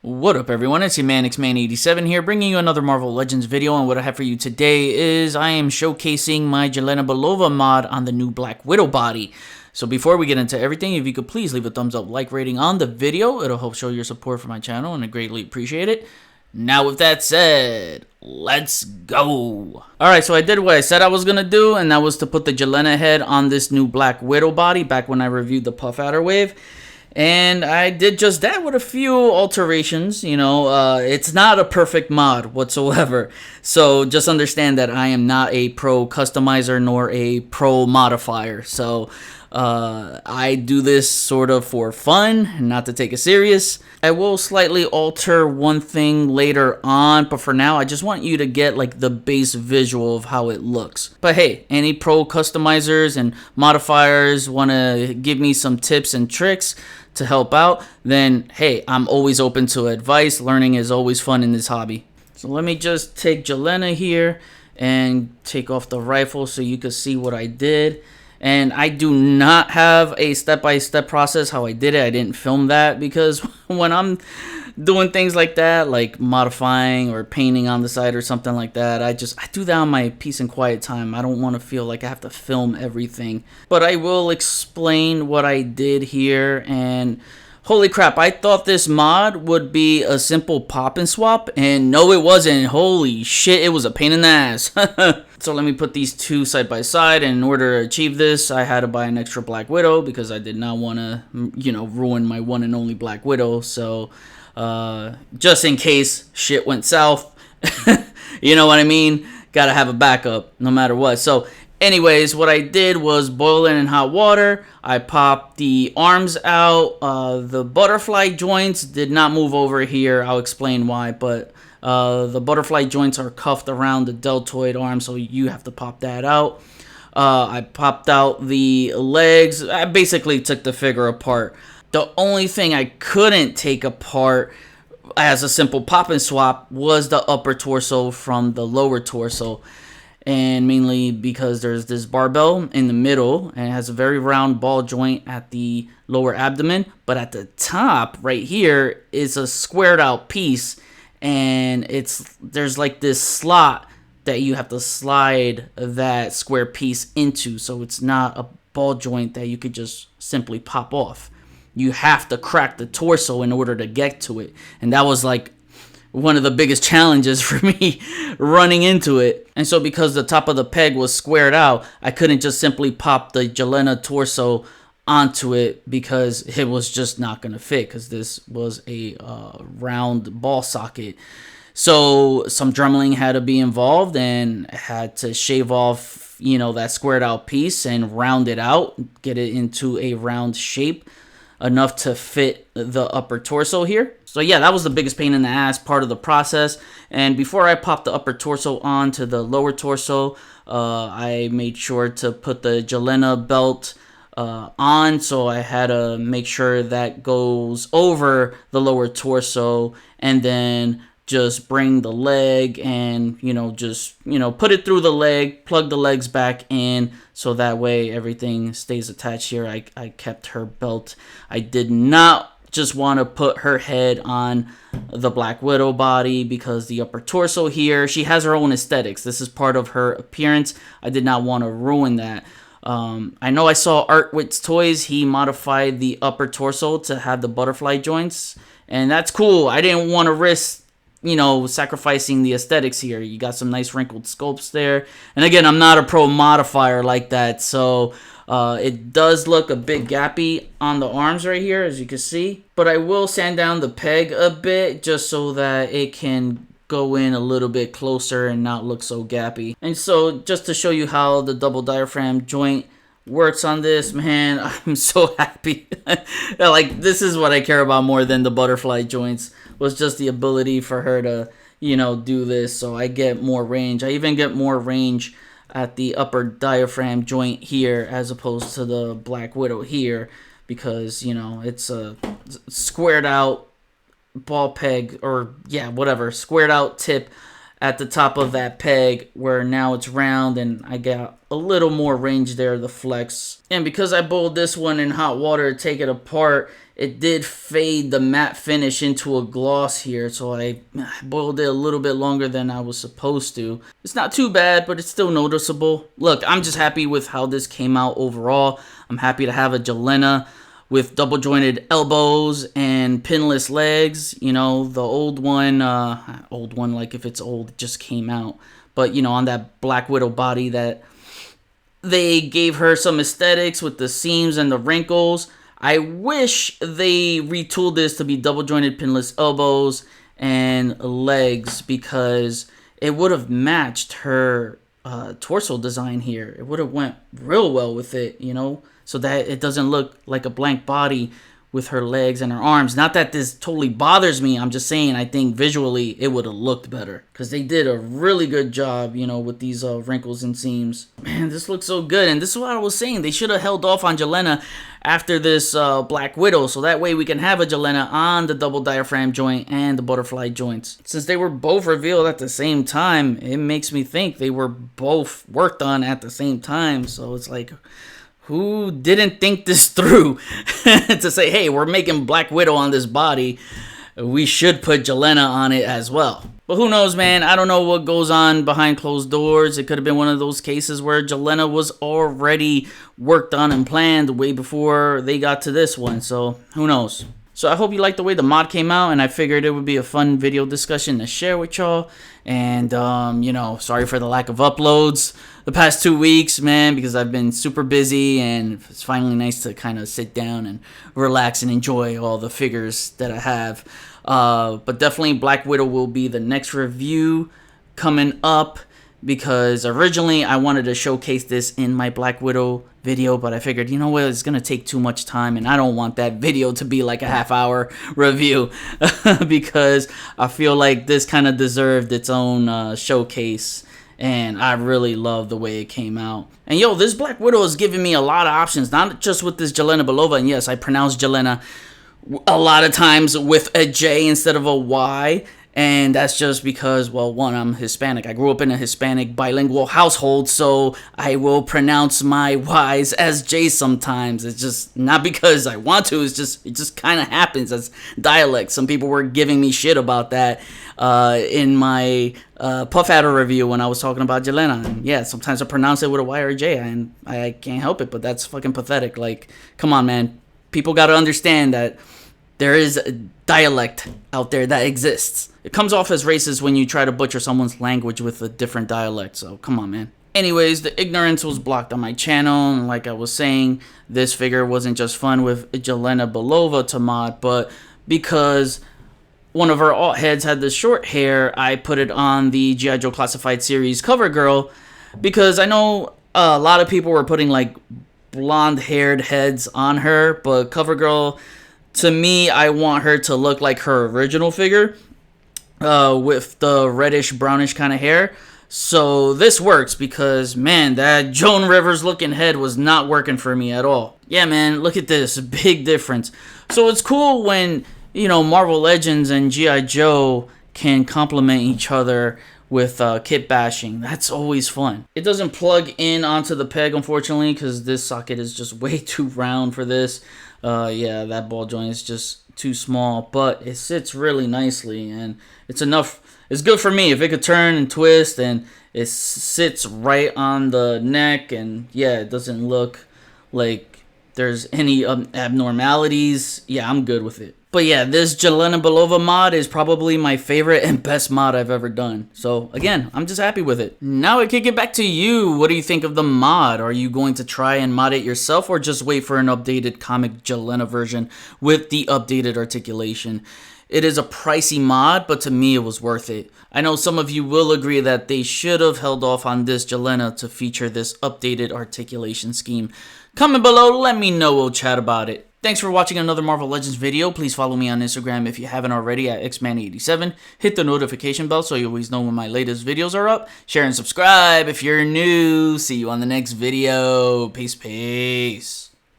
What up everyone, it's your man Xman87 here, bringing you another Marvel Legends video, and what I have for you today is I am showcasing my Yelena Belova mod on the new Black Widow body. So before we get into everything, if you could please leave a thumbs up, like rating on the video, it'll help show your support for my channel and I greatly appreciate it. Now with that said, let's go! Alright, so I did what I said I was gonna do, and that was to put the Yelena head on this new Black Widow body back when I reviewed the Puff Adder Wave. And I did just that with a few alterations. It's not a perfect mod whatsoever. So just understand that I am not a pro customizer nor a pro modifier. So I do this sort of for fun, not to take it serious. I will slightly alter one thing later on, but for now I just want you to get like the base visual of how it looks. But hey, any pro customizers and modifiers want to give me some tips and tricks to help out, then hey, I'm always open to advice. Learning is always fun in this hobby. So let me just take Yelena here and take off the rifle so you can see what I did. And I do not have a step-by-step process how I did it. I didn't film that because when I'm doing things like that, like modifying or painting on the side or something like that, I do that on my peace and quiet time. I don't want to feel like I have to film everything. But I will explain what I did here. And holy crap, I thought this mod would be a simple pop and swap, and no it wasn't. Holy shit, it was a pain in the ass. So let me put these two side by side, and in order to achieve this, I had to buy an extra Black Widow because I did not want to, ruin my one and only Black Widow. So just in case shit went south, you know what I mean? Gotta have a backup no matter what. So anyways, what I did was boil it in hot water. I popped the arms out. The butterfly joints did not move over here. I'll explain why, but the butterfly joints are cuffed around the deltoid arm, so you have to pop that out. I popped out the legs. I basically took the figure apart. The only thing I couldn't take apart as a simple pop and swap was the upper torso from the lower torso. And mainly because there's this barbell in the middle and it has a very round ball joint at the lower abdomen, but at the top right here is a squared out piece, and there's like this slot that you have to slide that square piece into, so it's not a ball joint that you could just simply pop off. You have to crack the torso in order to get to it, and that was like one of the biggest challenges for me running into it. And so because the top of the peg was squared out, I couldn't just simply pop the Yelena torso onto it because it was just not going to fit, because this was a round ball socket. So some dremeling had to be involved, and I had to shave off, that squared out piece and round it out, get it into a round shape enough to fit the upper torso here. So yeah, that was the biggest pain in the ass part of the process. And before I popped the upper torso onto the lower torso, I made sure to put the Yelena belt on, so I had to make sure that goes over the lower torso, and then just bring the leg and put it through the leg, plug the legs back in, so that way everything stays attached here. I kept her belt. I did not just want to put her head on the Black Widow body because the upper torso here, she has her own aesthetics. This is part of her appearance. I did not want to ruin that. I know I saw Artwit's Toys, he modified the upper torso to have the butterfly joints, and that's cool. I didn't want to risk sacrificing the aesthetics here. You got some nice wrinkled sculpts there. And again, I'm not a pro modifier like that, so it does look a bit gappy on the arms right here, as you can see. But I will sand down the peg a bit just so that it can go in a little bit closer and not look so gappy. And so just to show you how the double diaphragm joint works on this, man, I'm so happy. Like, this is what I care about more than the butterfly joints, was just the ability for her to do this, so I get more range. I even get more range at the upper diaphragm joint here as opposed to the Black Widow here, because it's a squared out ball peg, or squared out tip at the top of that peg, where now it's round and I got a little more range there, the flex. And because I boiled this one in hot water to take it apart, it did fade the matte finish into a gloss here, so I boiled it a little bit longer than I was supposed to. It's not too bad, but it's still noticeable. Look, I'm just happy with how this came out overall. I'm happy to have a Yelena with double jointed elbows and pinless legs. You know, the old one like if it's old, it just came out. But, you know, on that Black Widow body, that they gave her some aesthetics with the seams and the wrinkles. I wish they retooled this to be double jointed pinless elbows and legs, because it would have matched her torso design here. It would have went real well with it, you know, so that it doesn't look like a blank body with her legs and her arms. Not that this totally bothers me. I'm just saying I think visually it would have looked better, because they did a really good job, you know, with these wrinkles and seams. Man, this looks so good. And this is what I was saying. They should have held off on Yelena after this Black Widow, so that way we can have a Yelena on the double diaphragm joint and the butterfly joints. Since they were both revealed at the same time, it makes me think they were both worked on at the same time. So it's like, who didn't think this through to say, hey, we're making Black Widow on this body, we should put Yelena on it as well. But who knows, man? I don't know what goes on behind closed doors. It could have been one of those cases where Yelena was already worked on and planned way before they got to this one. So who knows? So I hope you liked the way the mod came out, and I figured it would be a fun video discussion to share with y'all. And, you know, sorry for the lack of uploads the past 2 weeks, man, because I've been super busy, and it's finally nice to kind of sit down and relax and enjoy all the figures that I have. But definitely Black Widow will be the next review coming up, because originally I wanted to showcase this in my Black Widow video, but I figured, you know what, it's gonna take too much time, and I don't want that video to be like a half-hour review because I feel like this kind of deserved its own showcase, and I really love the way it came out. And yo, this Black Widow is giving me a lot of options, not just with this Yelena Belova, and yes, I pronounce Yelena a lot of times with a J instead of a Y. And that's just because, well, one, I'm Hispanic. I grew up in a Hispanic bilingual household, so I will pronounce my Y's as J's sometimes. It's just not because I want to. It just kind of happens as dialect. Some people were giving me shit about that in my Puff Adder review when I was talking about Yelena. And yeah, sometimes I pronounce it with a Y or a J, and I can't help it, but that's fucking pathetic. Like, come on, man. People got to understand that there is a dialect out there that exists. It comes off as racist when you try to butcher someone's language with a different dialect, so come on, man. Anyways, the ignorance was blocked on my channel, and like I was saying, this figure wasn't just fun with Yelena Belova to mod, but because one of her alt heads had the short hair, I put it on the G.I. Joe Classified Series cover girl, because I know a lot of people were putting like blonde-haired heads on her, but cover girl, to me, I want her to look like her original figure with the reddish brownish kind of hair. So this works, because man, that Joan Rivers looking head was not working for me at all. Yeah, man, look at this, big difference. So it's cool when, you know, Marvel Legends and G.I. Joe can complement each other with kit bashing. That's always fun. It doesn't plug in onto the peg, unfortunately, because this socket is just way too round for this. Yeah, that ball joint is just too small, but it sits really nicely, and it's enough. It's good for me. If it could turn and twist and it sits right on the neck, and yeah, it doesn't look like there's any abnormalities, yeah, I'm good with it. But yeah, this Yelena Belova mod is probably my favorite and best mod I've ever done. So again, I'm just happy with it. Now I kick it back to you. What do you think of the mod? Are you going to try and mod it yourself, or just wait for an updated comic Yelena version with the updated articulation? It is a pricey mod, but to me it was worth it. I know some of you will agree that they should have held off on this Yelena to feature this updated articulation scheme. Comment below, let me know, we'll chat about it. Thanks for watching another Marvel Legends video. Please follow me on Instagram if you haven't already at xman87. Hit the notification bell so you always know when my latest videos are up. Share and subscribe if you're new. See you on the next video. Peace, peace.